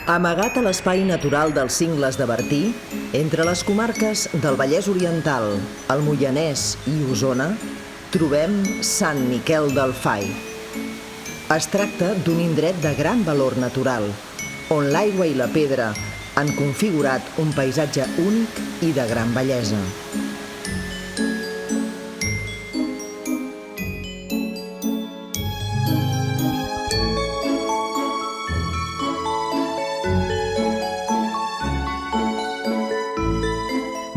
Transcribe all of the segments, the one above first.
Amagat a l'espai natural dels Cingles de Bertí, entre les comarques del Vallès Oriental, el Moianès i Osona, trobem Sant Miquel del Fai. Es tracta d'un indret de gran valor natural, on l'aigua i la pedra han configurat un paisatge únic i de gran bellesa.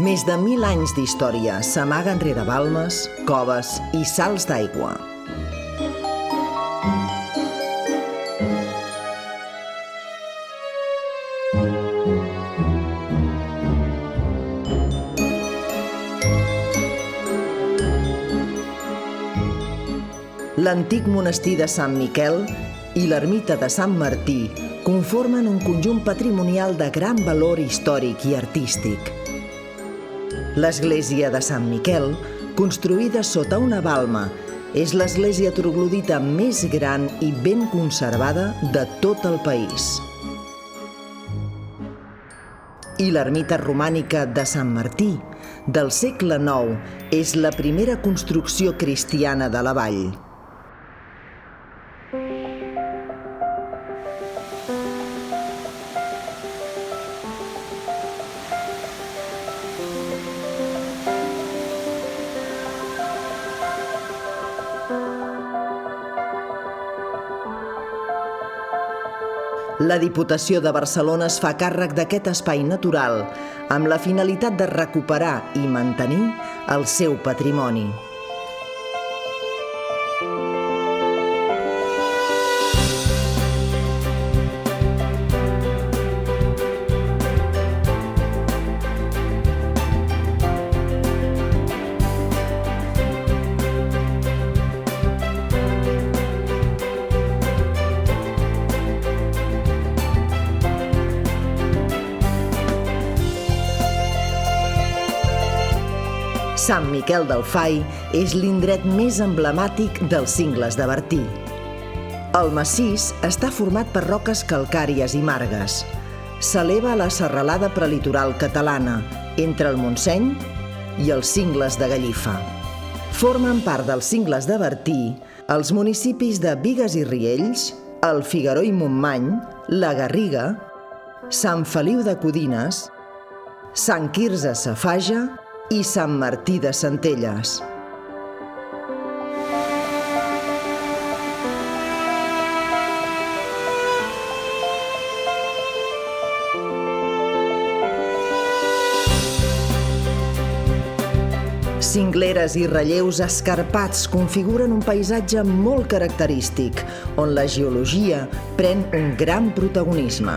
Més de 1.000 anys d'història s'amaguen rere balmes, coves i salts d'aigua. L'antic monestir de Sant Miquel i l'ermita de Sant Martí conformen un conjunt patrimonial de gran valor històric i artístic. L'església de Sant Miquel, construïda sota una balma, és l'església troglodita més gran i ben conservada de tot el país. I l'ermita romànica de Sant Martí, del segle IX, és la primera construcció cristiana de la vall. La Diputació de Barcelona es fa càrrec d'aquest espai natural amb la finalitat de recuperar i mantenir el seu patrimoni. Sant Miquel del Fai és l'indret més emblemàtic dels Cingles de Bertí. El massís està format per roques calcàries i margues. S'eleva a la serralada prelitoral catalana, entre el Montseny i els Cingles de Gallifa. Formen part dels Cingles de Bertí els municipis de Bigues i Riells, el Figaró i Montmany, la Garriga, Sant Feliu de Codines, Sant Quirze Safaja i Sant Martí de Centelles. Cingleres i relleus escarpats configuren un paisatge molt característic, on la geologia pren un gran protagonisme.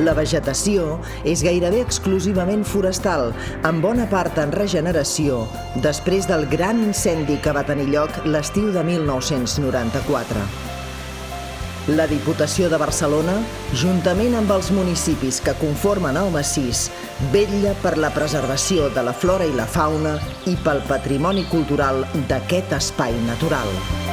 La vegetació és gairebé exclusivament forestal, amb bona part en regeneració, després del gran incendi que va tenir lloc l'estiu de 1994. La Diputació de Barcelona, juntament amb els municipis que conformen el massís, vetlla per la preservació de la flora i la fauna i pel patrimoni cultural d'aquest espai natural.